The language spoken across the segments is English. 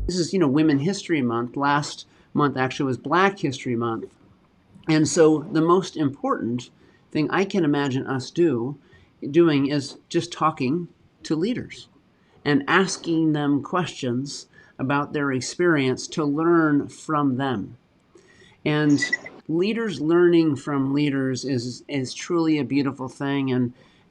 this is, Women History Month. Last month actually was Black History Month. And so the most important thing I can imagine us doing is just talking to leaders and asking them questions about their experience to learn from them. And leaders learning from leaders is truly a beautiful thing.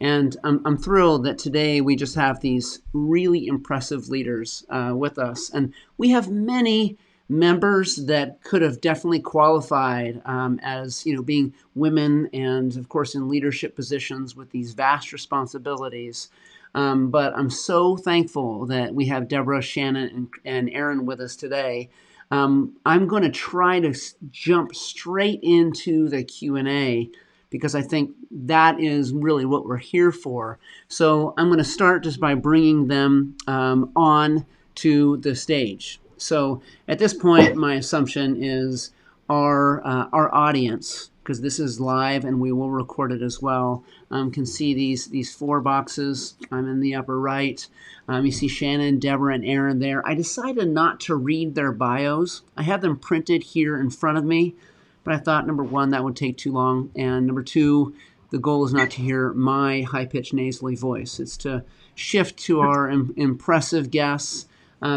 And I'm thrilled that today we just have these really impressive leaders with us. And we have many members that could have definitely qualified as being women and of course in leadership positions with these vast responsibilities. But I'm so thankful that we have Deborah, Shannon, and Aaron with us today. I'm going to try to jump straight into the Q&A because I think that is really what we're here for. So I'm going to start just by bringing them on to the stage. So at this point, my assumption is our audience, because this is live and we will record it as well, can see these four boxes. I'm in the upper right. You see Shannon, Deborah, and Aaron there. I decided not to read their bios. I have them printed here in front of me, but I thought, number one, that would take too long, and number two, the goal is not to hear my high-pitched nasally voice. It's to shift to our impressive guests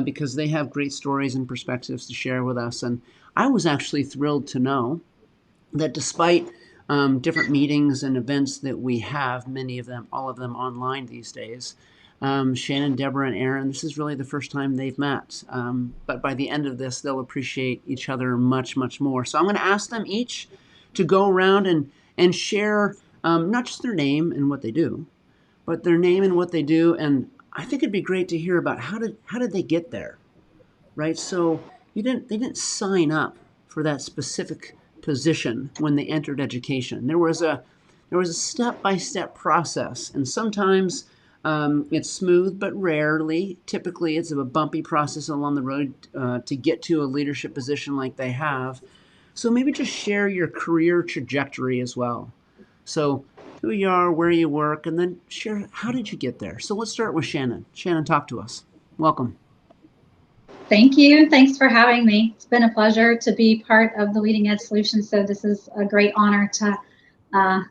because they have great stories and perspectives to share with us. And I was actually thrilled to know that despite different meetings and events that we have, many of them, all of them online these days, Shannon, Deborah, and Aaron, this is really the first time they've met. But by the end of this, they'll appreciate each other much, much more. So I'm going to ask them each to go around and share not just their name and what they do, but their name and what they do. And I think it'd be great to hear about how did they get there, right? So they didn't sign up for that specific position when they entered education. There was a step-by-step process, and sometimes it's smooth, but typically it's a bumpy process along the road to get to a leadership position like they have. So maybe just share your career trajectory as well. So who you are, where you work, and then share how did you get there. So let's start with Shannon. Shannon, talk to us. Welcome. Thank you. Thanks for having me. It's been a pleasure to be part of the Leading Edge Solutions. So this is a great honor to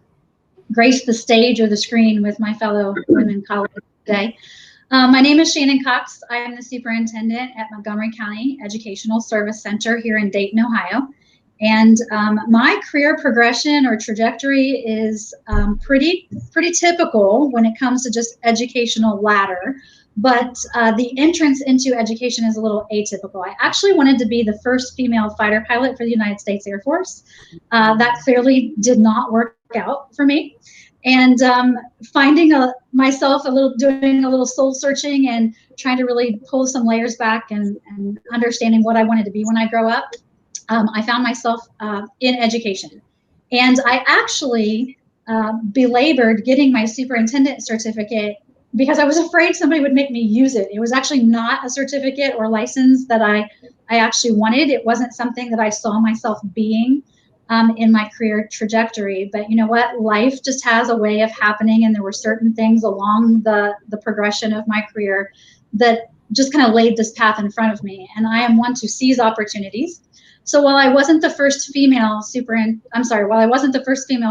grace the stage or the screen with my fellow women colleagues today. My name is Shannon Cox. I am the superintendent at Montgomery County Educational Service Center here in Dayton, Ohio. And my career progression or trajectory is pretty typical when it comes to just educational ladder. But the entrance into education is a little atypical. I actually wanted to be the first female fighter pilot for the United States Air Force. That clearly did not work out for me. And finding myself doing a little soul searching and trying to really pull some layers back and understanding what I wanted to be when I grow up, I found myself in education. And I actually belabored getting my superintendent certificate because I was afraid somebody would make me use it. It was actually not a certificate or license that I actually wanted. It wasn't something that I saw myself being in my career trajectory. But you know what? Life just has a way of happening, and there were certain things along the progression of my career that just kind of laid this path in front of me. And I am one to seize opportunities. So while I wasn't the first female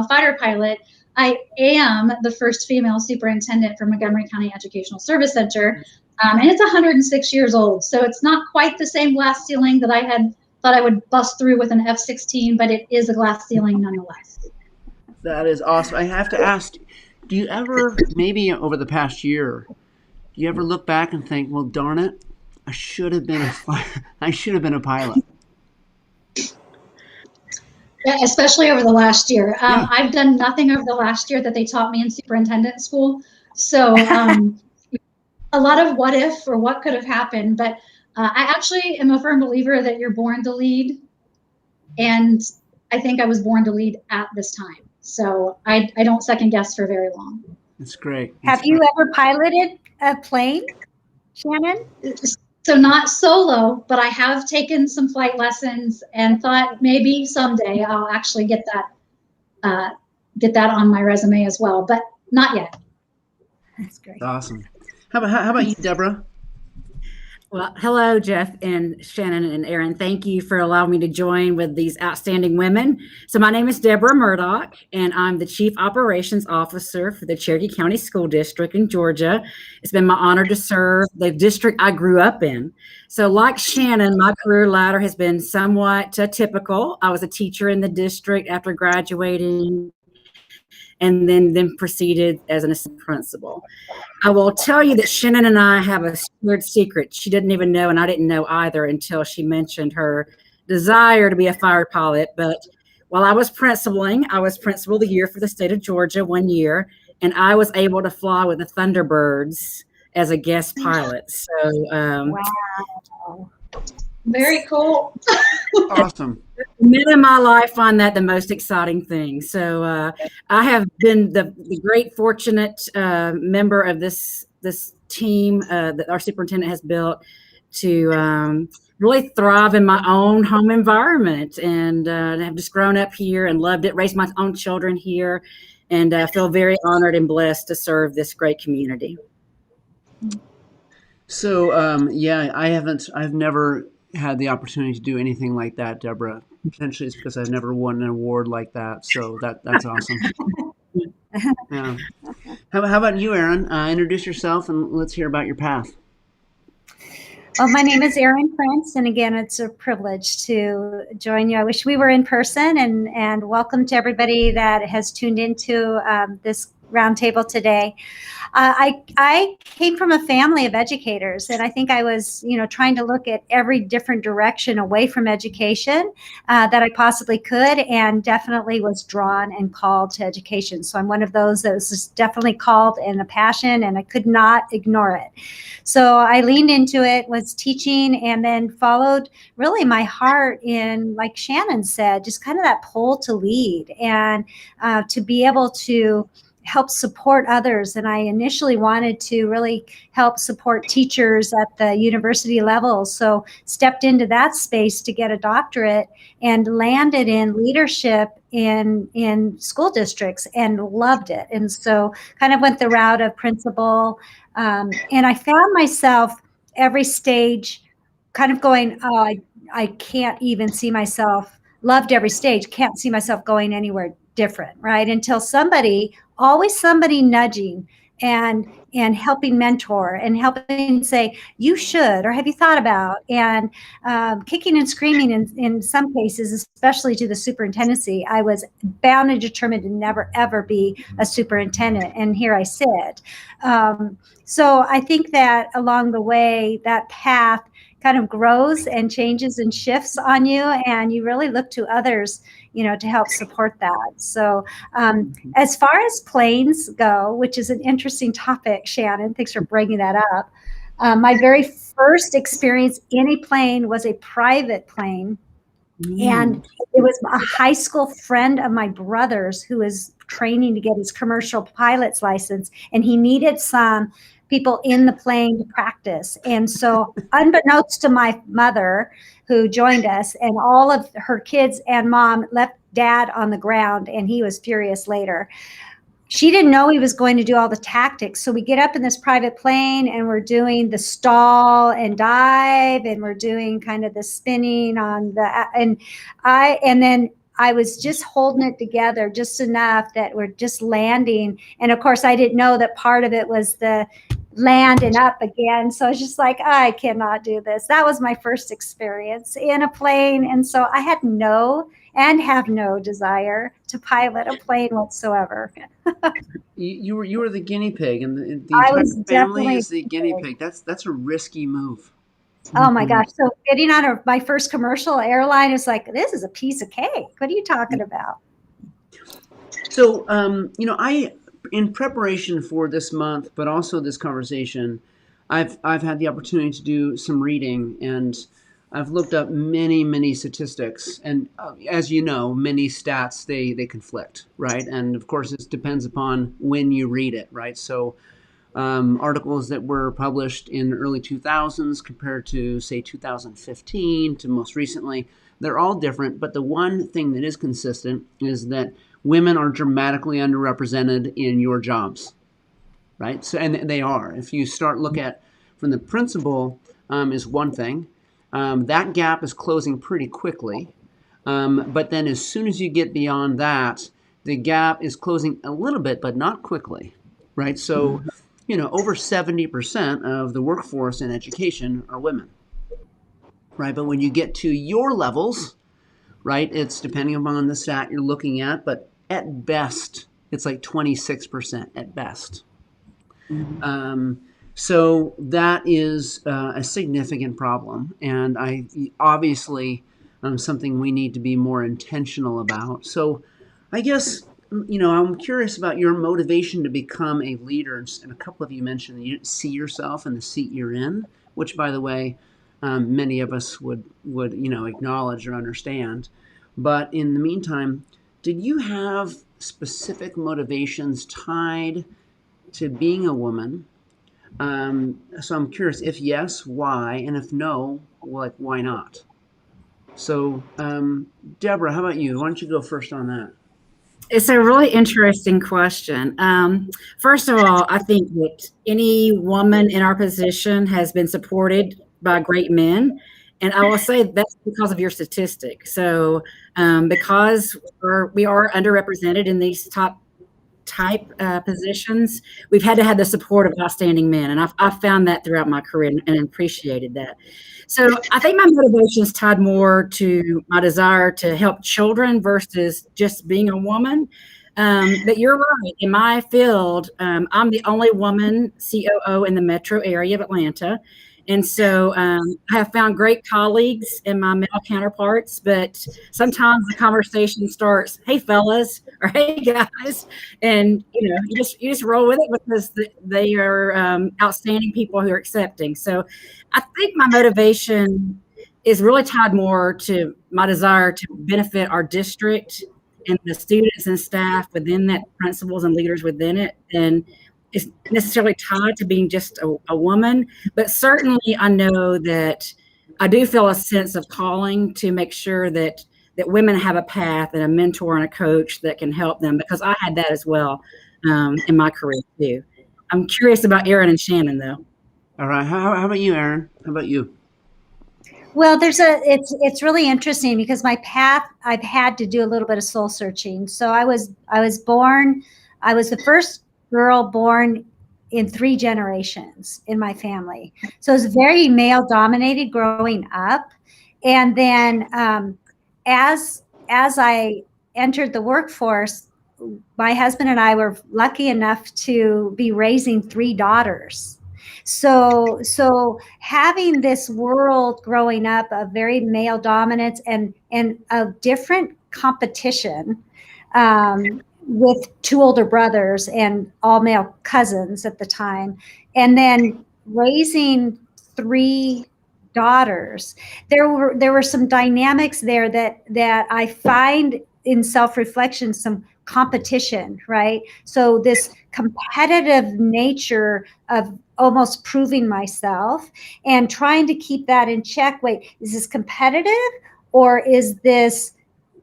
fighter pilot, I am the first female superintendent for Montgomery County Educational Service Center, and it's 106 years old. So it's not quite the same glass ceiling that I had thought I would bust through with an F-16, but it is a glass ceiling nonetheless. That is awesome. I have to ask, do you ever, maybe over the past year, do you ever look back and think, well, darn it, I should have been a pilot? Yeah, especially over the last year. I've done nothing over the last year that they taught me in superintendent school. So a lot of what if or what could have happened. But I actually am a firm believer that you're born to lead. And I think I was born to lead at this time. So I don't second guess for very long. That's great. Have you ever piloted a plane, Shannon? So not solo, but I have taken some flight lessons and thought maybe someday I'll actually get that on my resume as well, but not yet. That's great. Awesome. How about you, Deborah? Well, hello, Jeff and Shannon and Aaron. Thank you for allowing me to join with these outstanding women. So my name is Deborah Murdoch, and I'm the Chief Operations Officer for the Cherokee County School District in Georgia. It's been my honor to serve the district I grew up in. So like Shannon, my career ladder has been somewhat typical. I was a teacher in the district after graduating and then proceeded as an assistant principal. I will tell you that Shannon and I have a shared secret. She didn't even know, and I didn't know either until she mentioned her desire to be a fighter pilot. But while I was principal of the year for the state of Georgia 1 year, and I was able to fly with the Thunderbirds as a guest pilot. So, Wow. Very cool. Awesome. men in my life find that the most exciting thing. So I have been the great fortunate member of this team that our superintendent has built to really thrive in my own home environment, and have just grown up here and loved it, raised my own children here, and feel very honored and blessed to serve this great community. So, yeah, I've never had the opportunity to do anything like that, Deborah. Potentially it's because I've never won an award like that. So that's awesome. Yeah. How about you, Aaron? Introduce yourself and let's hear about your path. Well, my name is Erin Prince, and again, it's a privilege to join you. I wish we were in person, and welcome to everybody that has tuned into this roundtable today. I came from a family of educators, and I think I was, trying to look at every different direction away from education that I possibly could, and definitely was drawn and called to education. So I'm one of those that was just definitely called and a passion, and I could not ignore it. So I leaned into it, was teaching, and then followed really my heart in, like Shannon said, just kind of that pull to lead and to be able to help support others. And I initially wanted to really help support teachers at the university level. So stepped into that space to get a doctorate and landed in leadership in school districts and loved it. And so kind of went the route of principal. And I found myself every stage kind of going, oh, I can't even see myself, loved every stage, can't see myself going anywhere different, right? Until always somebody nudging and helping mentor and helping say, you should, or have you thought about, and kicking and screaming in some cases, especially to the superintendency. I was bound and determined to never, ever be a superintendent. And here I sit. So I think that along the way, that path kind of grows and changes and shifts on you, and you really look to others, to help support that. So as far as planes go, which is an interesting topic, Shannon, thanks for bringing that up. My very first experience in a plane was a private plane. And it was a high school friend of my brother's who was training to get his commercial pilot's license, and he needed some people in the plane to practice. And so unbeknownst to my mother, who joined us, and all of her kids and mom left dad on the ground, and he was furious later. She didn't know he was going to do all the tactics. So we get up in this private plane and we're doing the stall and dive, and we're doing kind of the spinning on and then I was just holding it together just enough that we're just landing. And of course, I didn't know that part of it was the land and up again. So I was just like, I cannot do this. That was my first experience in a plane. And so I had have no desire to pilot a plane whatsoever. You were the guinea pig, and the I entire family is the guinea pig. That's a risky move. Oh my gosh. So getting on my first commercial airline is like, this is a piece of cake. What are you talking about? So, I, in preparation for this month, but also this conversation, I've had the opportunity to do some reading, and I've looked up many statistics, and as you know, many stats, they conflict, right? And of course, it depends upon when you read it, right? So articles that were published in the early 2000s compared to, say, 2015 to most recently, they're all different, but the one thing that is consistent is that women are dramatically underrepresented in your jobs, right? So, and they are. If you start look at from the principal is one thing. That gap is closing pretty quickly. But then as soon as you get beyond that, the gap is closing a little bit, but not quickly, right? So, over 70% of the workforce in education are women, right? But when you get to your levels, right, it's depending upon the stat you're looking at, but at best, it's like 26% at best. So that is a significant problem, and obviously something we need to be more intentional about. So I guess, I'm curious about your motivation to become a leader, and a couple of you mentioned that you didn't see yourself in the seat you're in, which, by the way, many of us would acknowledge or understand. But in the meantime, did you have specific motivations tied to being a woman? So I'm curious, if yes, why? And if no, why not? So, Deborah, how about you? Why don't you go first on that? It's a really interesting question. First of all, I think that any woman in our position has been supported by great men. And I will say that's because of your statistic. So because we are underrepresented in these top type positions, we've had to have the support of outstanding men. And I've found that throughout my career and appreciated that. So I think my motivation is tied more to my desire to help children versus just being a woman. But you're right. In my field, I'm the only woman COO in the metro area of Atlanta. And so I have found great colleagues in my male counterparts, but sometimes the conversation starts, "Hey fellas," or "Hey guys," and you just roll with it because they are outstanding people who are accepting. So I think my motivation is really tied more to my desire to benefit our district and the students and staff within that, principals and leaders within it, and it's necessarily tied to being just a woman. But certainly I know that I do feel a sense of calling to make sure that women have a path and a mentor and a coach that can help them, because I had that as well in my career too. I'm curious about Erin and Shannon though. All right. How about you, Erin? How about you? Well, it's really interesting because my path, I've had to do a little bit of soul searching. So I was the first girl born in 3 generations in my family. So it was very male dominated growing up. And then as I entered the workforce, my husband and I were lucky enough to be raising 3 daughters. So having this world growing up of very male dominance and a different competition, with 2 older brothers and all male cousins at the time, and then raising 3 daughters, there were some dynamics there that I find in self-reflection, some competition, right? So this competitive nature of almost proving myself and trying to keep that in check. Wait, is this competitive, or is this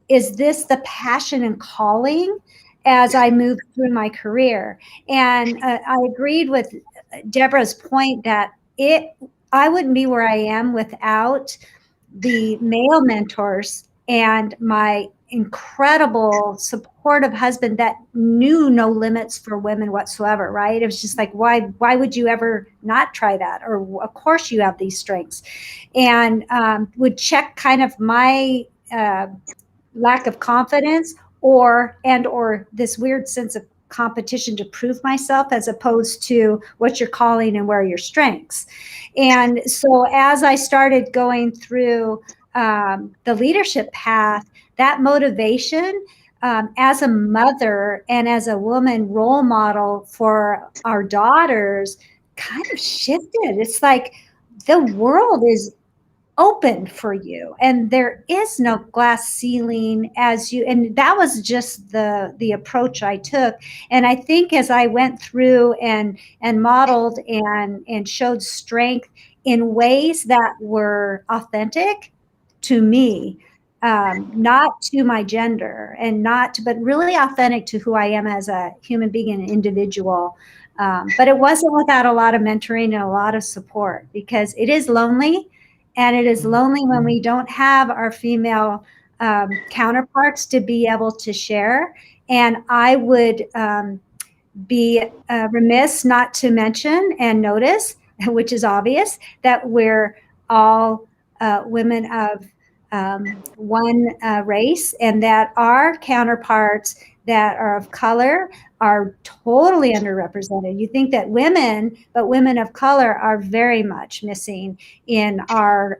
the passion and calling as I moved through my career? And I agreed with Deborah's point that I wouldn't be where I am without the male mentors and my incredible supportive husband that knew no limits for women whatsoever, right? It was just like, why would you ever not try that? Or of course you have these strengths, and would check kind of my lack of confidence or this weird sense of competition to prove myself, as opposed to what you're calling and where are your strengths. And so as I started going through the leadership path, that motivation as a mother and as a woman role model for our daughters kind of shifted. It's like the world is open for you and there is no glass ceiling and that was just the approach I took. And I think as I went through and modeled and showed strength in ways that were authentic to me, not to my gender but really authentic to who I am as a human being and individual, But it wasn't without a lot of mentoring and a lot of support, because it is lonely, and it is lonely when we don't have our female counterparts to be able to share. And I would be remiss not to mention and notice, which is obvious, that we're all women of one race, and that our counterparts that are of color are totally underrepresented. You think that women, but women of color are very much missing in our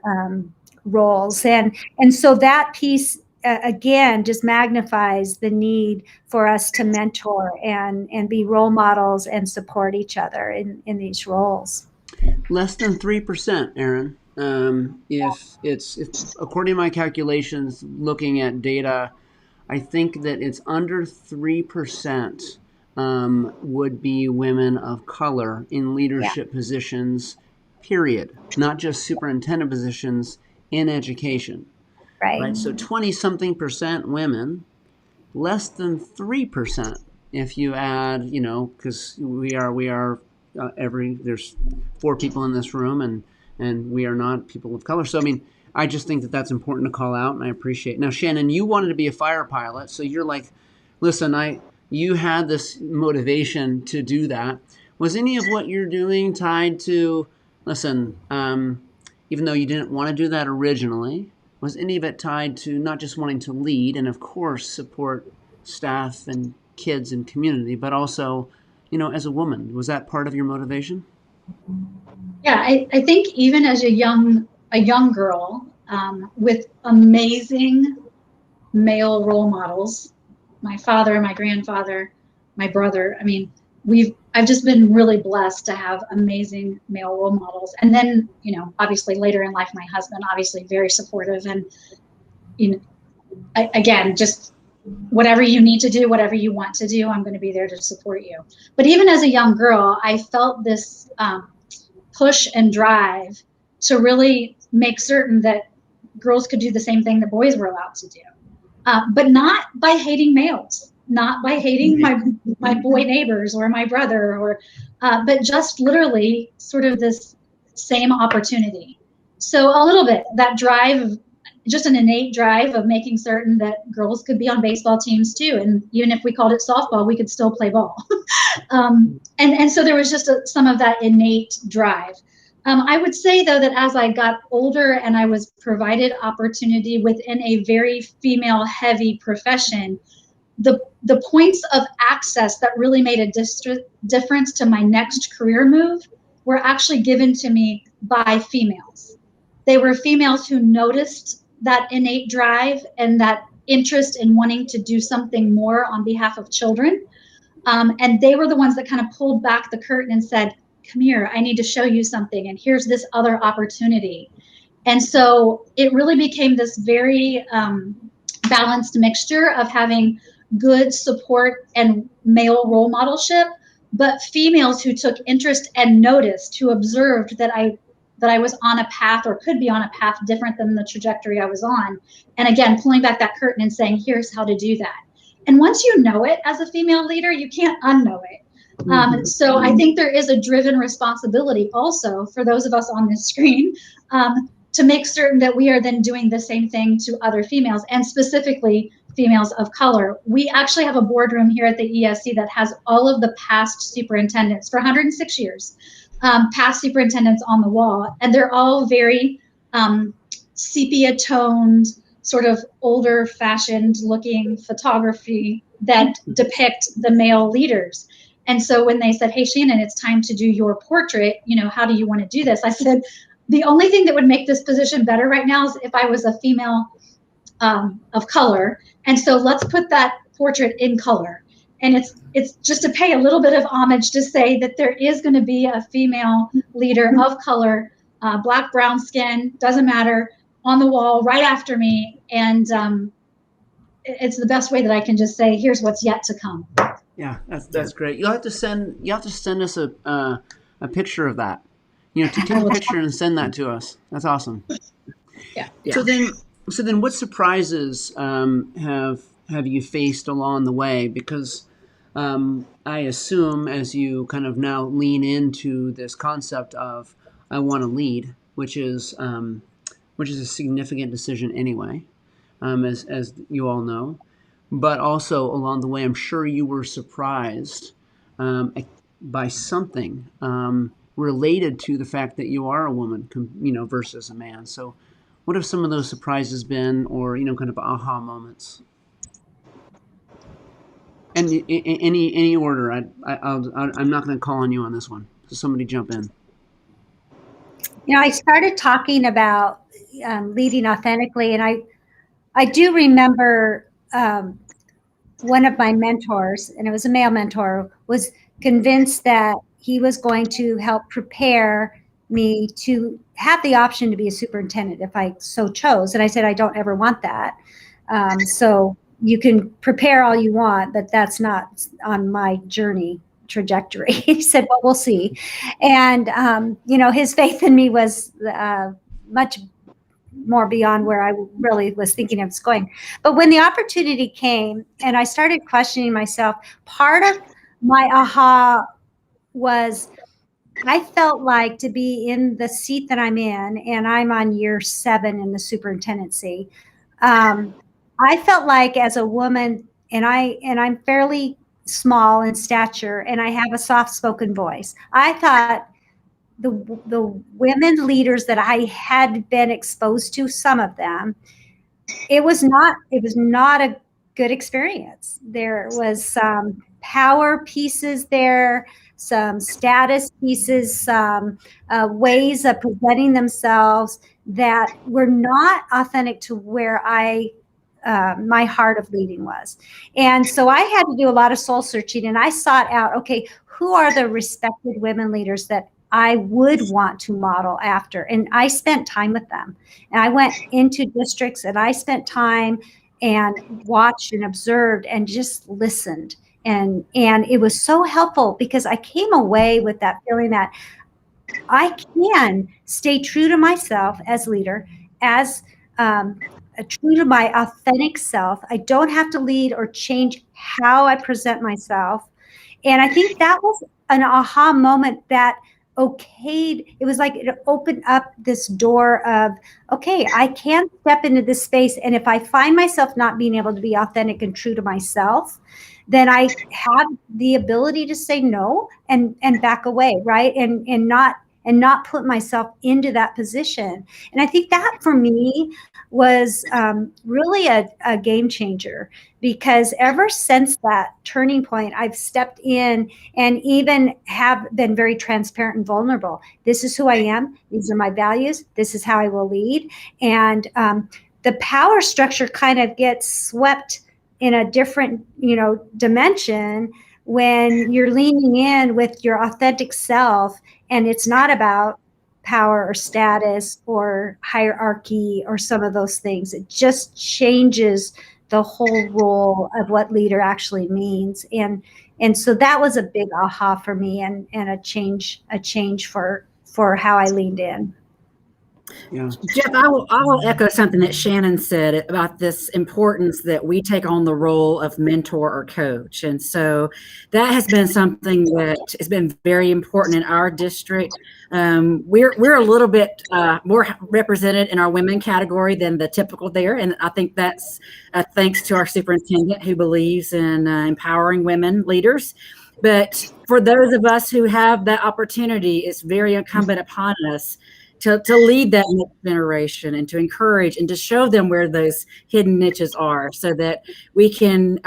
roles. And so that piece, again, just magnifies the need for us to mentor and be role models and support each other in these roles. Less than 3%, Erin. If according to my calculations, looking at data, I think that it's under 3% would be women of color in leadership positions, period. Not just superintendent positions in education. Right. So 20-something% women, less than 3% if you add, because we are there's 4 people in this room, and we are not people of color. So, I mean, I just think that that's important to call out, and I appreciate it. Now, Shannon, you wanted to be a fighter pilot, so you're like, listen, you had this motivation to do that. Was any of what you're doing tied to, listen, even though you didn't want to do that originally, was any of it tied to not just wanting to lead and, of course, support staff and kids and community, but also, as a woman? Was that part of your motivation? Yeah, I think even as a young girl, with amazing male role models, my father, my grandfather, my brother. I mean, I've just been really blessed to have amazing male role models. And then, obviously later in life, my husband, obviously very supportive. And, again, just whatever you need to do, whatever you want to do, I'm going to be there to support you. But even as a young girl, I felt this push and drive to really make certain that girls could do the same thing that boys were allowed to do. But not by hating males, not by hating my boy neighbors or my brother, but just literally sort of this same opportunity. So a little bit, that drive, just an innate drive of making certain that girls could be on baseball teams too. And even if we called it softball, we could still play ball. And so there was just some of that innate drive. I would say, though, that as I got older and I was provided opportunity within a very female-heavy profession, the points of access that really made a difference to my next career move were actually given to me by females. They were females who noticed that innate drive and that interest in wanting to do something more on behalf of children. And they were the ones that kind of pulled back the curtain and said, come here, I need to show you something, and here's this other opportunity. And so it really became this very balanced mixture of having good support and male role modelship, but females who took interest and noticed, who observed that I was on a path or could be on a path different than the trajectory I was on. And again, pulling back that curtain and saying, here's how to do that. And once you know it as a female leader, you can't unknow it. So I think there is a driven responsibility also for those of us on this screen to make certain that we are then doing the same thing to other females, and specifically females of color. We actually have a boardroom here at the ESC that has all of the past superintendents for 106 years, past superintendents on the wall, and they're all very sepia toned, sort of older fashioned looking photography that depict the male leaders. And so when they said, hey, Shannon, it's time to do your portrait, how do you want to do this? I said, the only thing that would make this position better right now is if I was a female of color. And so let's put that portrait in color. And it's just to pay a little bit of homage to say that there is going to be a female leader of color, black, brown skin, doesn't matter, on the wall right after me. And it's the best way that I can just say, here's what's yet to come. Yeah, that's great. You'll have to send us a picture of that. Take a picture and send that to us. That's awesome. Yeah. So then, what surprises have you faced along the way? Because I assume as you kind of now lean into this concept of I want to lead, which is a significant decision anyway, as you all know. But also along the way, I'm sure you were surprised by something related to the fact that you are a woman, versus a man. So, what have some of those surprises been, or kind of aha moments? And any order. I'm not going to call on you on this one. So somebody jump in. I started talking about leading authentically, and I do remember one of my mentors, and it was a male mentor, was convinced that he was going to help prepare me to have the option to be a superintendent if I so chose. And I said, I don't ever want that. So you can prepare all you want, but that's not on my journey trajectory. He said, well, we'll see. And, his faith in me was much more beyond where I really was thinking of going. But when the opportunity came and I started questioning myself, part of my aha was I felt like to be in the seat that I'm in, and I'm on year 7 in the superintendency. I felt like as a woman, and I'm fairly small in stature, and I have a soft-spoken voice. I thought the women leaders that I had been exposed to, some of them, it was not a good experience. There was some power pieces there, some status pieces, some ways of presenting themselves that were not authentic to where my heart of leading was. And so I had to do a lot of soul searching, and I sought out, okay, who are the respected women leaders that I would want to model after? And I spent time with them. And I went into districts and I spent time and watched and observed and just listened. And it was so helpful because I came away with that feeling that I can stay true to myself as leader, as true to my authentic self. I don't have to lead or change how I present myself. And I think that was an aha moment that it was like it opened up this door of, okay, I can step into this space. And if I find myself not being able to be authentic and true to myself, then I have the ability to say no and back away, right? And not put myself into that position. And I think that for me was really a game changer, because ever since that turning point, I've stepped in and even have been very transparent and vulnerable. This is who I am. These are my values. This is how I will lead. And the power structure kind of gets swept in a different, dimension when you're leaning in with your authentic self, and it's not about power or status or hierarchy or some of those things. It just changes the whole role of what leader actually means. And so that was a big aha for me, and a change for how I leaned in. Yeah. Jeff, I will echo something that Shannon said about this importance that we take on the role of mentor or coach. And so that has been something that has been very important in our district. We're a little bit more represented in our women category than the typical there. And I think that's thanks to our superintendent, who believes in empowering women leaders. But for those of us who have that opportunity, it's very incumbent upon us to lead that next generation and to encourage and to show them where those hidden niches are, so that we can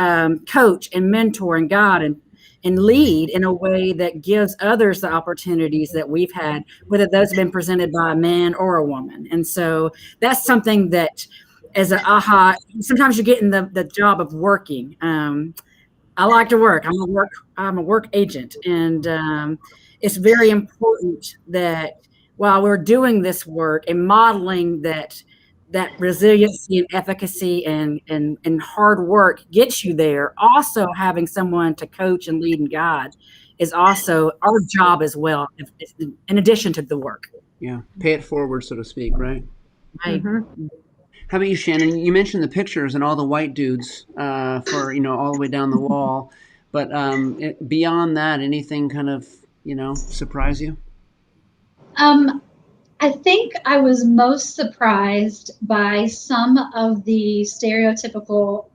coach and mentor and guide and lead in a way that gives others the opportunities that we've had, whether those have been presented by a man or a woman. And so that's something that, as an aha, sometimes you're getting the job of working. I like to work. I'm a work agent. And it's very important that while we're doing this work and modeling that resiliency and efficacy and hard work gets you there, also having someone to coach and lead and guide is also our job as well, in addition to the work. Yeah. Pay it forward, so to speak, right? Right. Mm-hmm. How about you, Shannon? You mentioned the pictures and all the white dudes for, all the way down the wall. But beyond that, anything kind of, surprise you? I think I was most surprised by some of the stereotypical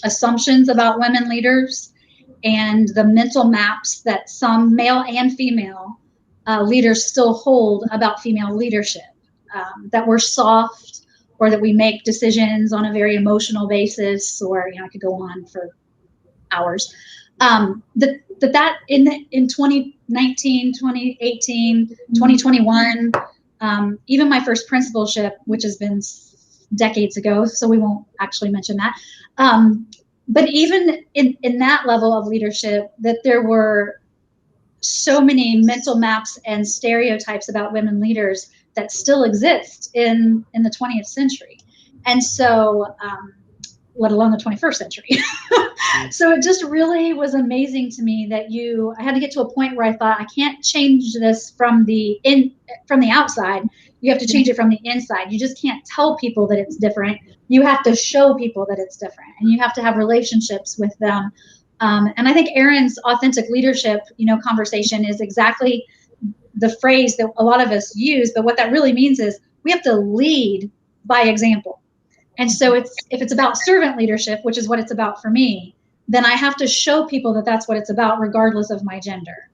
assumptions about women leaders and the mental maps that some male and female leaders still hold about female leadership, that we're soft, or that we make decisions on a very emotional basis, or I could go on for hours. That in 2019, 2018, 2021, even my first principalship, which has been decades ago, so we won't actually mention that. But even in that level of leadership, that there were so many mental maps and stereotypes about women leaders that still exist in the 20th century. And so, let alone the 21st century. So it just really was amazing to me that I had to get to a point where I thought, I can't change this from the outside. You have to change it from the inside. You just can't tell people that it's different. You have to show people that it's different, and you have to have relationships with them. And I think Erin's authentic leadership, conversation is exactly the phrase that a lot of us use, but what that really means is we have to lead by example. And so if it's about servant leadership, which is what it's about for me, then I have to show people that that's what it's about, regardless of my gender.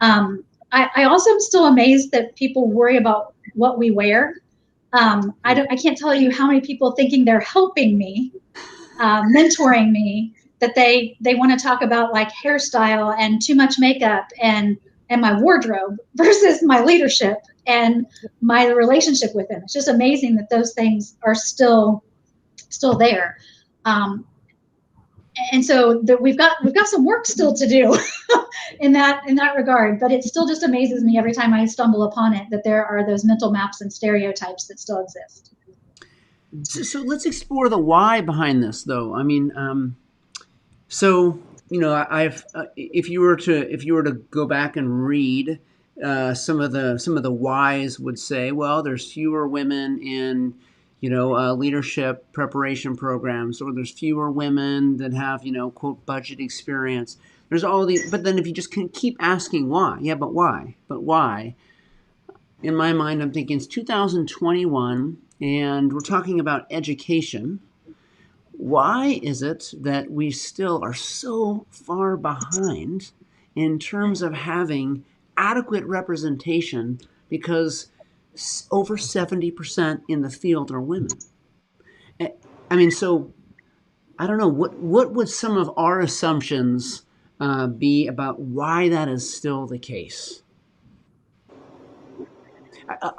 I also am still amazed that people worry about what we wear. I can't tell you how many people thinking they're helping me, mentoring me, that they want to talk about like hairstyle and too much makeup and my wardrobe versus my leadership and my relationship with them. It's just amazing that those things are still there. And so we've got some work still to do in that regard, but it still just amazes me every time I stumble upon it that there are those mental maps and stereotypes that still exist. So let's explore the why behind this, though. I mean, if you were to go back and read some of the whys, would say, well, there's fewer women in leadership preparation programs, or there's fewer women that have, quote, budget experience. There's all these, but then if you just can keep asking why, but why? In my mind, I'm thinking it's 2021 and we're talking about education. Why is it that we still are so far behind in terms of having adequate representation? Because over 70% in the field are women. I mean, so I don't know, what would some of our assumptions be about why that is still the case?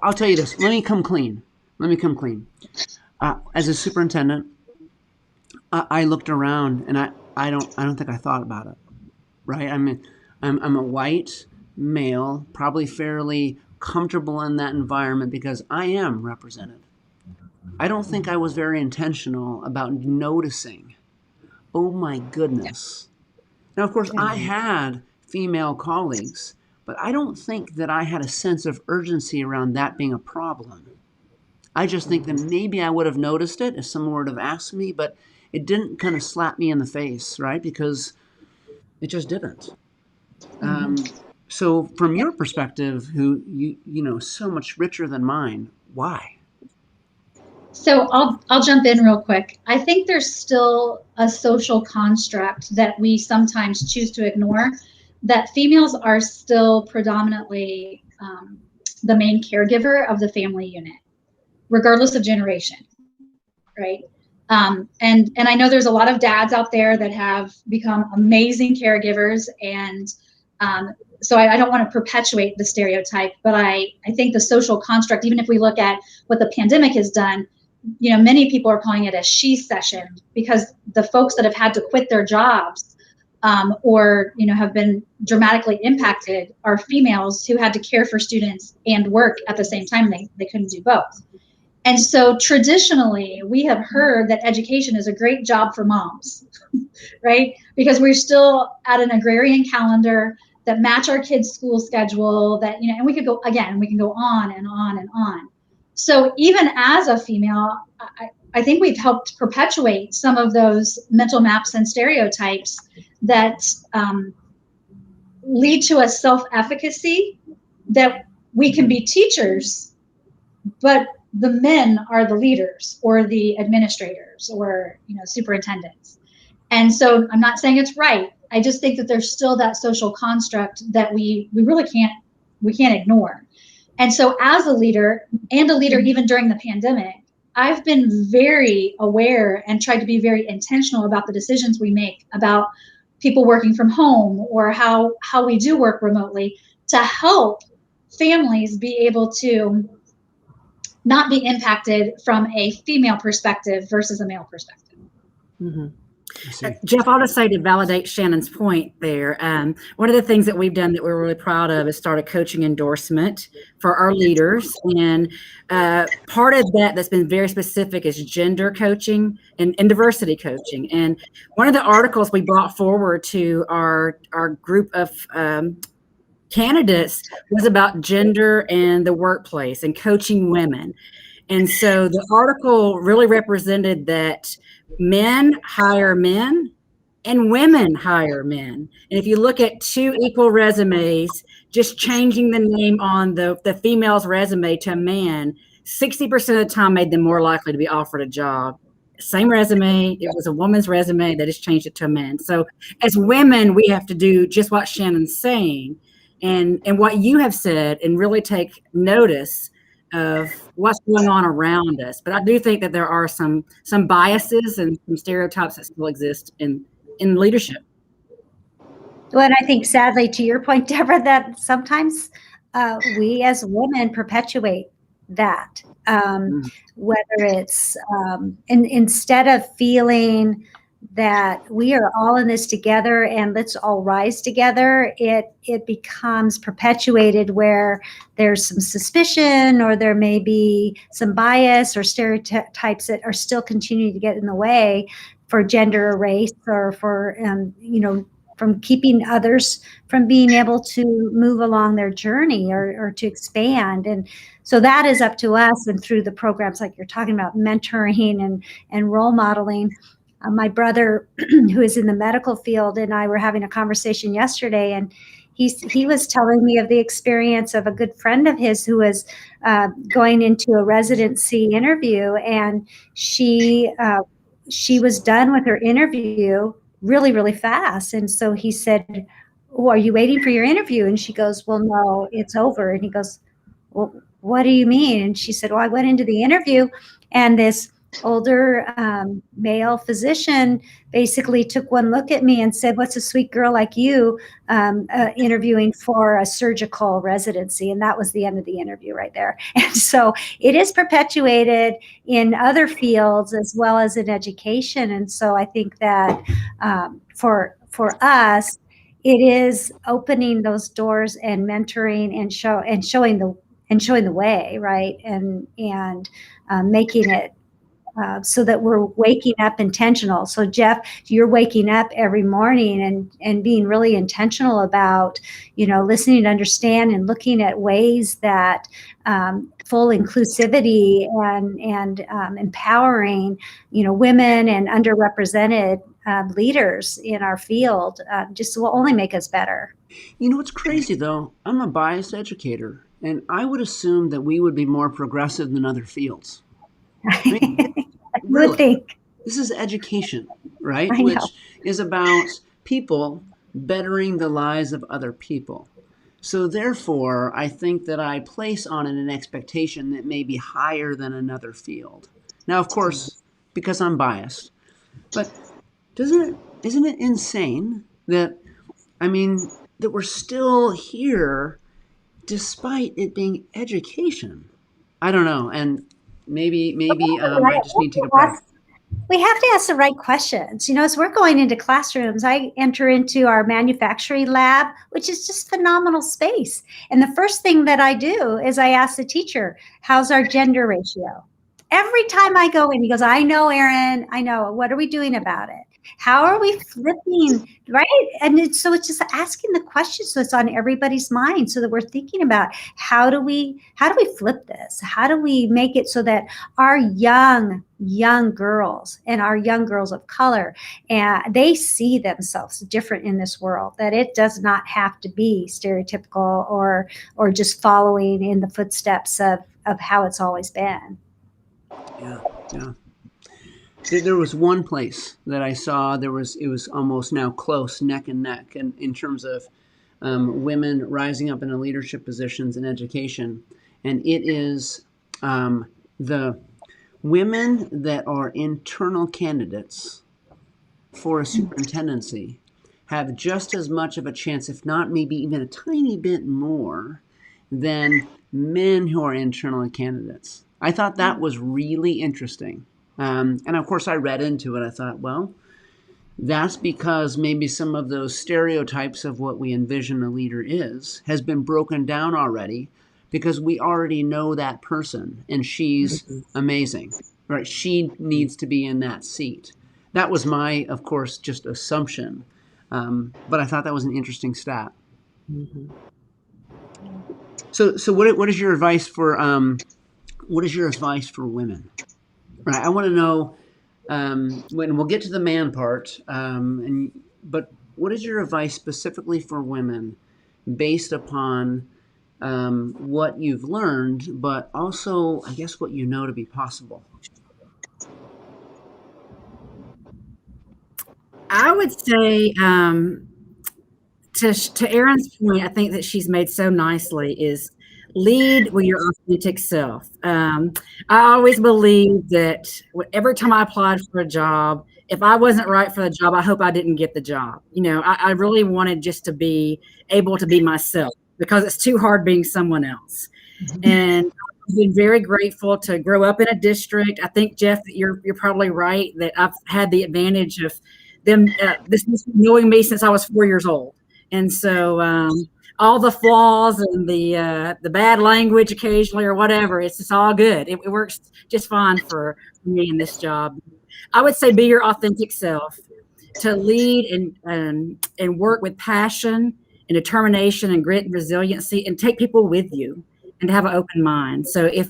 I'll tell you this. Let me come clean. As a superintendent, I looked around and I don't think I thought about it. Right? I mean, I'm a white male, probably fairly comfortable in that environment because I am represented. I don't think I was very intentional about noticing, oh my goodness. Now, of course, I had female colleagues, but I don't think that I had a sense of urgency around that being a problem. I just think that maybe I would have noticed it if someone would have asked me, but it didn't kind of slap me in the face, right? Because it just didn't. So from your perspective, who so much richer than mine, why? So I'll jump in real quick. I think there's still a social construct that we sometimes choose to ignore, that females are still predominantly the main caregiver of the family unit, regardless of generation, right? And I know there's a lot of dads out there that have become amazing caregivers, and so I don't want to perpetuate the stereotype, but I think the social construct, even if we look at what the pandemic has done, many people are calling it a she-cession, because the folks that have had to quit their jobs or have been dramatically impacted are females who had to care for students and work at the same time. They couldn't do both. And so traditionally, we have heard that education is a great job for moms, right? Because we're still at an agrarian calendar that match our kids' school schedule, that, and we could go on and on and on. So even as a female, I think we've helped perpetuate some of those mental maps and stereotypes that lead to a self-efficacy that we can be teachers, but the men are the leaders or the administrators or superintendents. And so I'm not saying it's right. I just think that there's still that social construct that we really can't ignore. And so as a leader, and a leader even during the pandemic, I've been very aware and tried to be very intentional about the decisions we make about people working from home or how we do work remotely to help families be able to not be impacted from a female perspective versus a male perspective. Mm-hmm. Jeff, I'll just say to validate Shannon's point there, one of the things that we've done that we're really proud of is start a coaching endorsement for our leaders. And part of that's been very specific is gender coaching and diversity coaching. And one of the articles we brought forward to our group of candidates was about gender and the workplace and coaching women. And so the article really represented that men hire men and women hire men. And if you look at two equal resumes, just changing the name on the female's resume to a man, 60% of the time made them more likely to be offered a job. Same resume, it was a woman's resume, they just changed it to a man. So as women, we have to do just what Shannon's saying and what you have said and really take notice of what's going on around us. But I do think that there are some biases and some stereotypes that still exist in leadership. Well, and I think sadly, to your point, Deborah, that sometimes we as women perpetuate that, whether it's instead of feeling that we are all in this together and let's all rise together, it becomes perpetuated where there's some suspicion or there may be some bias or stereotypes that are still continuing to get in the way for gender or race or for, from keeping others from being able to move along their journey or to expand. And so that is up to us, and through the programs like you're talking about, mentoring and role modeling. My brother, who is in the medical field, and I were having a conversation yesterday, and he was telling me of the experience of a good friend of his who was going into a residency interview, and she was done with her interview really, really fast. And so he said, "Oh, are you waiting for your interview?" And she goes, "Well, no, it's over." And he goes, "Well, what do you mean?" And she said, "Well, I went into the interview and this older male physician basically took one look at me and said, 'What's a sweet girl like you interviewing for a surgical residency?' And that was the end of the interview right there. And so it is perpetuated in other fields as well as in education. And so I think that for us, it is opening those doors and mentoring and showing the way, right? And making it so that we're waking up intentional. So Jeff, you're waking up every morning and being really intentional about, listening to understand and looking at ways that full inclusivity and empowering, women and underrepresented leaders in our field just will only make us better. What's crazy though, I'm a biased educator, and I would assume that we would be more progressive than other fields. I mean, really, would think. This is education, right? I Which know. is about people bettering the lives of other people. So therefore, I think that I place on it an expectation that may be higher than another field. Now, of course, because I'm biased, but isn't it insane that we're still here despite it being education? I don't know, and maybe I just need to take a breath. We have to ask the right questions. As we're going into classrooms, I enter into our manufacturing lab, which is just phenomenal space. And the first thing that I do is I ask the teacher, "How's our gender ratio?" Every time I go in, he goes, "I know, Erin, I know. What are we doing about it?" How are we flipping, right? And so it's just asking the question so it's on everybody's mind so that we're thinking about how do we flip this? How do we make it so that our young girls and our young girls of color, they see themselves different in this world, that it does not have to be stereotypical or just following in the footsteps of how it's always been. Yeah, yeah. There was one place that I saw it was almost now close neck and neck, and in terms of women rising up into leadership positions in education, and it is the women that are internal candidates for a superintendency have just as much of a chance, if not maybe even a tiny bit more, than men who are internal candidates. I thought that was really interesting. And of course, I read into it. I thought, well, that's because maybe some of those stereotypes of what we envision a leader has been broken down already, because we already know that person and she's amazing, right? She needs to be in that seat. That was my, of course, just assumption. But I thought that was an interesting stat. Mm-hmm. So what is your advice for women? Right. I want to know, when we'll get to the man part, but what is your advice specifically for women based upon what you've learned, but also, I guess, what you know to be possible? I would say, to Erin's point, I think that she's made so nicely is lead with your authentic self. I always believed that every time I applied for a job, if I wasn't right for the job, I hope I didn't get the job. I really wanted just to be able to be myself, because it's too hard being someone else. And I've been very grateful to grow up in a district. I think, Jeff, that you're probably right that I've had the advantage of them knowing me since I was 4 years old. And so all the flaws and the bad language occasionally or whatever, it's just all good. It works just fine for me in this job. I would say be your authentic self, to lead and work with passion and determination and grit and resiliency, and take people with you, and to have an open mind. So if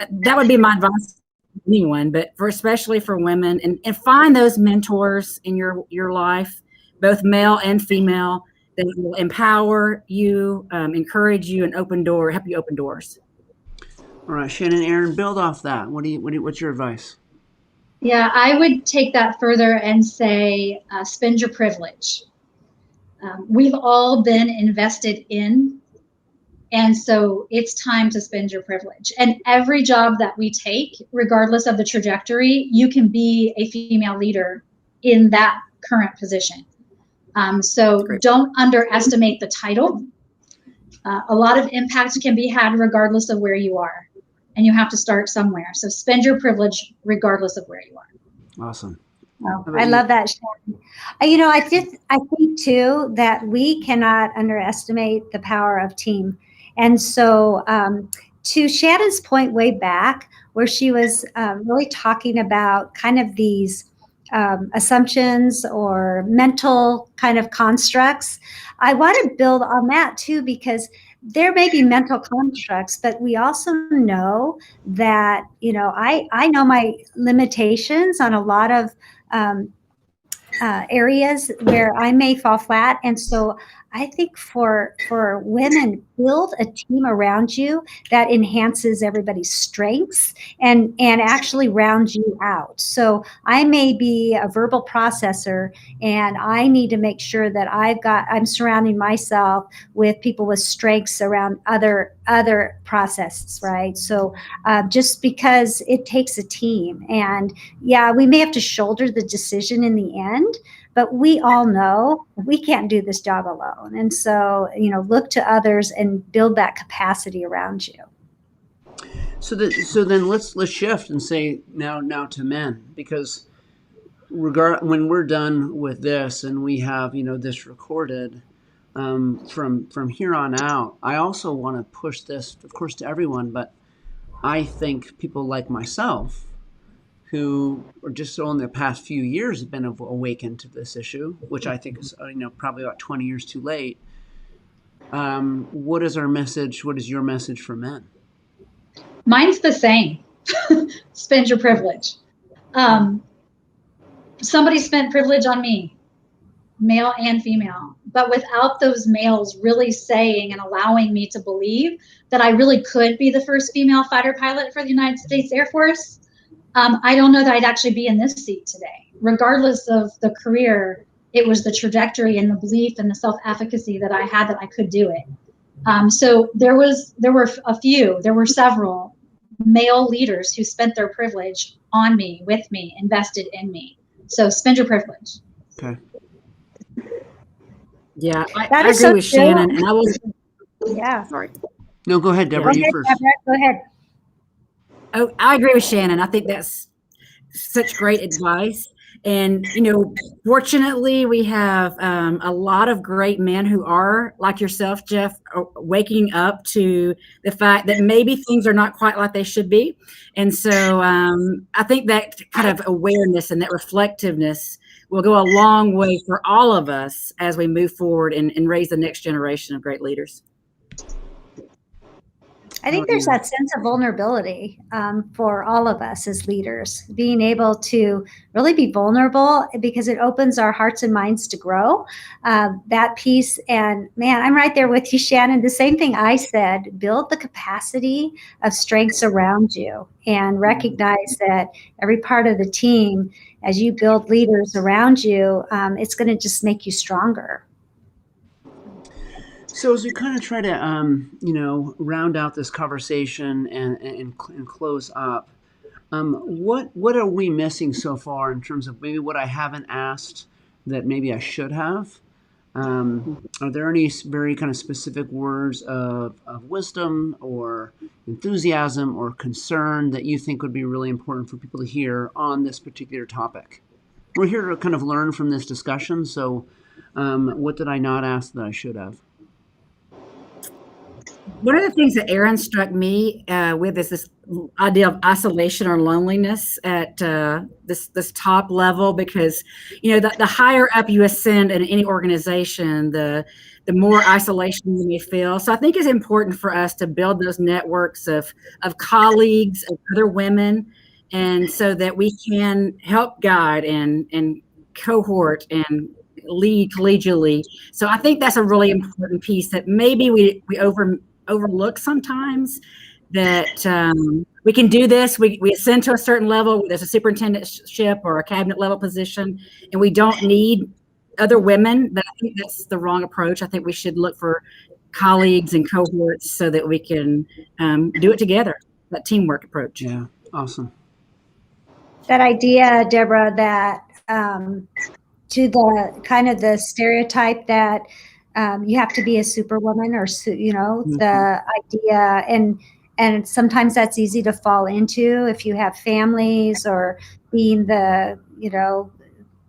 that would be my advice to anyone, but especially for women, and find those mentors in your life, both male and female, that will empower you, encourage you, and help you open doors. All right, Shannon, Erin, build off that. What's your advice? Yeah, I would take that further and say, spend your privilege. We've all been invested in, and so it's time to spend your privilege. And every job that we take, regardless of the trajectory, you can be a female leader in that current position. So don't underestimate the title. A lot of impact can be had regardless of where you are, and you have to start somewhere. So spend your privilege regardless of where you are. Awesome. Oh, I love that, Shannon. I think too that we cannot underestimate the power of team. And so to Shannon's point way back, where she was really talking about kind of these assumptions or mental kind of constructs, I want to build on that too, because there may be mental constructs, but we also know that, I know my limitations on a lot of areas where I may fall flat. And so I think for women, build a team around you that enhances everybody's strengths and actually rounds you out. So I may be a verbal processor, and I need to make sure that I'm surrounding myself with people with strengths around other processes, right? So just because it takes a team, and yeah, we may have to shoulder the decision in the end, but we all know we can't do this job alone. And so, look to others and build that capacity around you. So then let's shift and say now to men, because when we're done with this and we have this recorded, from here on out, I also want to push this, of course, to everyone, but I think people like myself who are just in the past few years have been awakened to this issue, which I think is probably about 20 years too late. What is our message? What is your message for men? Mine's the same. Spend your privilege. Somebody spent privilege on me, male and female, but without those males really saying and allowing me to believe that I really could be the first female fighter pilot for the United States Air Force, I don't know that I'd actually be in this seat today. Regardless of the career, it was the trajectory and the belief and the self-efficacy that I had that I could do it. So there were several male leaders who spent their privilege on me, with me, invested in me. So spend your privilege. Okay. Yeah, I That is agree so with true. Shannon, and I was Yeah. sorry. No, go ahead, Deborah. Go You ahead, first. Deborah. Go ahead. Oh, I agree with Shannon. I think that's such great advice. And, fortunately, we have a lot of great men who are, like yourself, Jeff, waking up to the fact that maybe things are not quite like they should be. And so I think that kind of awareness and that reflectiveness will go a long way for all of us as we move forward and raise the next generation of great leaders. I think there's that sense of vulnerability for all of us as leaders, being able to really be vulnerable because it opens our hearts and minds to grow. That piece, and man, I'm right there with you, Shannon. The same thing I said, build the capacity of strengths around you and recognize that every part of the team, as you build leaders around you, it's going to just make you stronger. So as we kind of try to, round out this conversation and close up, what are we missing so far in terms of maybe what I haven't asked that maybe I should have? Are there any very kind of specific words of wisdom or enthusiasm or concern that you think would be really important for people to hear on this particular topic? We're here to kind of learn from this discussion. So what did I not ask that I should have? One of the things that Erin struck me with is this idea of isolation or loneliness at this top level, because the higher up you ascend in any organization, the more isolation you may feel. So I think it's important for us to build those networks of colleagues, of other women, and so that we can help guide and cohort and lead collegially. So I think that's a really important piece that maybe we overlook sometimes, that we can do this. We ascend to a certain level. There's a superintendentship or a cabinet level position, and we don't need other women. But I think that's the wrong approach. I think we should look for colleagues and cohorts so that we can do it together, that teamwork approach. Yeah, awesome. That idea, Deborah, that to the kind of the stereotype that you have to be a superwoman, or the idea, and sometimes that's easy to fall into if you have families, or being the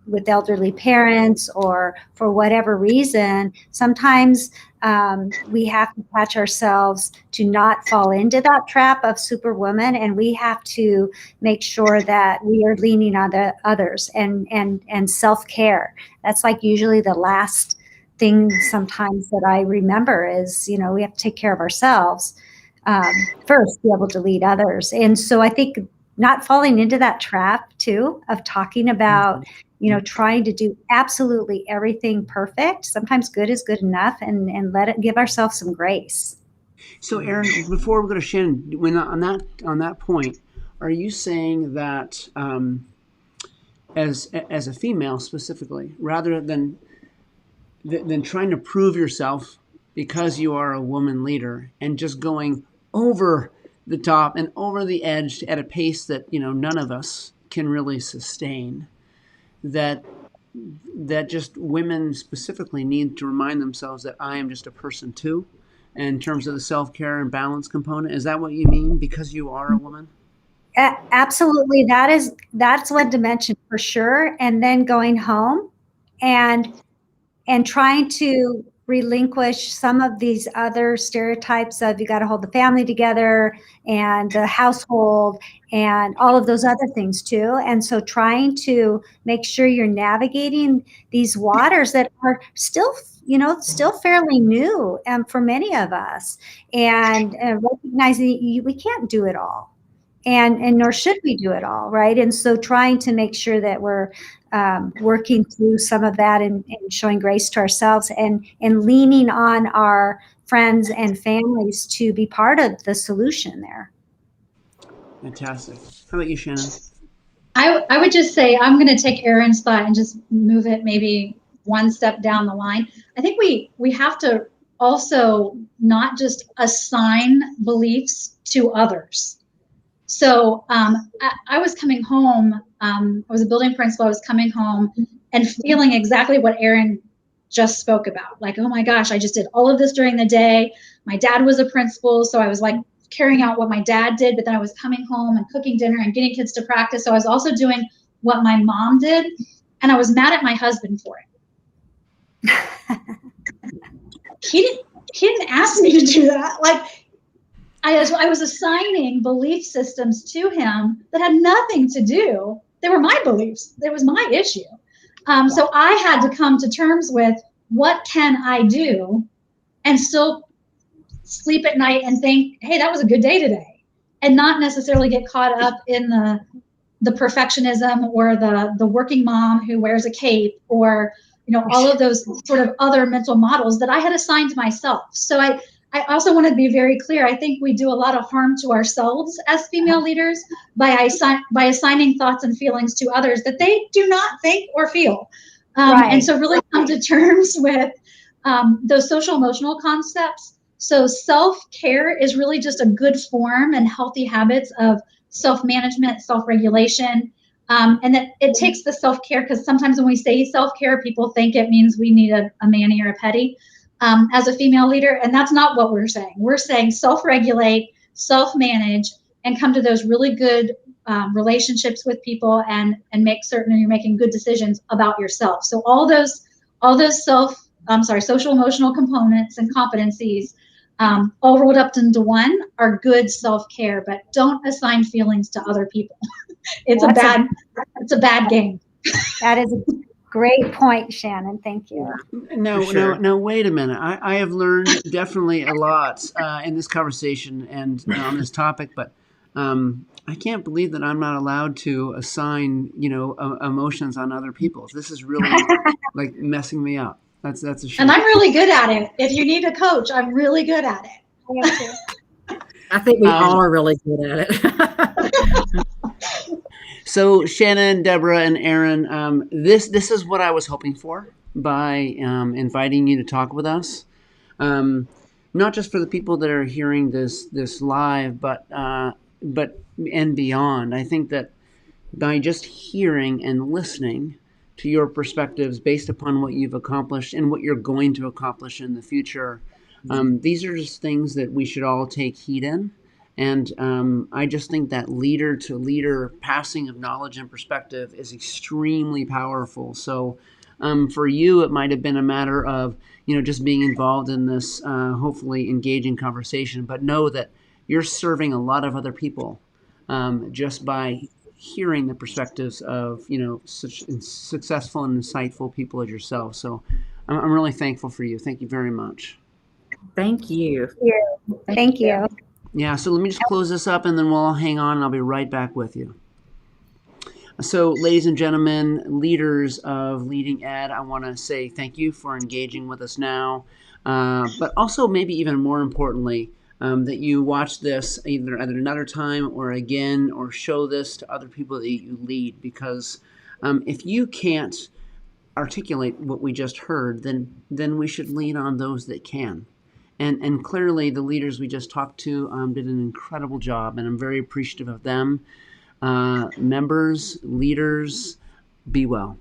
with elderly parents, or for whatever reason. Sometimes we have to catch ourselves to not fall into that trap of superwoman, and we have to make sure that we are leaning on the others and self-care. That's like usually the last thing sometimes that I remember is, we have to take care of ourselves first, be able to lead others. And so I think not falling into that trap too of talking about, trying to do absolutely everything perfect. Sometimes good is good enough, and give ourselves some grace. So Erin, before we go to Shannon, on that point, are you saying that as a female specifically, rather than trying to prove yourself because you are a woman leader and just going over the top and over the edge at a pace that none of us can really sustain, that just women specifically need to remind themselves that I am just a person too, in terms of the self-care and balance component? Is that what you mean, because you are a woman? Absolutely. That's one dimension for sure. And then going home and trying to relinquish some of these other stereotypes of you got to hold the family together and the household and all of those other things too. And so trying to make sure you're navigating these waters that are still, still fairly new for many of us, and recognizing we can't do it all. And nor should we do it all, right? And so trying to make sure that we're working through some of that and showing grace to ourselves and leaning on our friends and families to be part of the solution there. Fantastic. How about you, Shannon? I would just say I'm going to take Erin's thought and just move it maybe one step down the line. I think we have to also not just assign beliefs to others. So I was coming home, I was a building principal, I was coming home and feeling exactly what Erin just spoke about. Like, oh my gosh, I just did all of this during the day. My dad was a principal, so I was like carrying out what my dad did, but then I was coming home and cooking dinner and getting kids to practice. So I was also doing what my mom did, and I was mad at my husband for it. He didn't ask me to do that. Like, I was assigning belief systems to him that had nothing to do. They were my beliefs. It was my issue. So I had to come to terms with what can I do and still sleep at night and think, hey, that was a good day today, and not necessarily get caught up in the perfectionism or the working mom who wears a cape or, all of those sort of other mental models that I had assigned to myself. So I also want to be very clear. I think we do a lot of harm to ourselves as female leaders by assigning thoughts and feelings to others that they do not think or feel. Right. And so really come to terms with those social emotional concepts. So self-care is really just a good form and healthy habits of self-management, self-regulation. And that it takes the self-care, because sometimes when we say self-care, people think it means we need a mani or a pedi. As a female leader, and that's not what we're saying. We're saying self-regulate, self-manage, and come to those really good relationships with people and make certain you're making good decisions about yourself. So all those social emotional components and competencies all rolled up into one are good self-care, but don't assign feelings to other people. It's a bad game. That is a great point, Shannon. Thank you. No, wait a minute. I have learned definitely a lot in this conversation and on this topic, but I can't believe that I'm not allowed to assign, emotions on other people. This is really like messing me up. That's a shame. And I'm really good at it. If you need a coach, I'm really good at it. I think we all are really good at it. So Shannon, Deborah, and Erin, this is what I was hoping for by inviting you to talk with us. Not just for the people that are hearing this live, but and beyond. I think that by just hearing and listening to your perspectives based upon what you've accomplished and what you're going to accomplish in the future, these are just things that we should all take heed in. And I just think that leader to leader passing of knowledge and perspective is extremely powerful. So for you, it might have been a matter of, just being involved in this, hopefully engaging conversation, but know that you're serving a lot of other people just by hearing the perspectives of, such successful and insightful people as yourself. So I'm really thankful for you. Thank you very much. Thank you. Thank you. Yeah, so let me just close this up and then we'll all hang on and I'll be right back with you. So, ladies and gentlemen, leaders of Leading Ed, I want to say thank you for engaging with us now, but also maybe even more importantly, that you watch this either at another time or again, or show this to other people that you lead, because if you can't articulate what we just heard, then we should lean on those that can. And clearly the leaders we just talked to did an incredible job, and I'm very appreciative of them. Members, leaders, be well.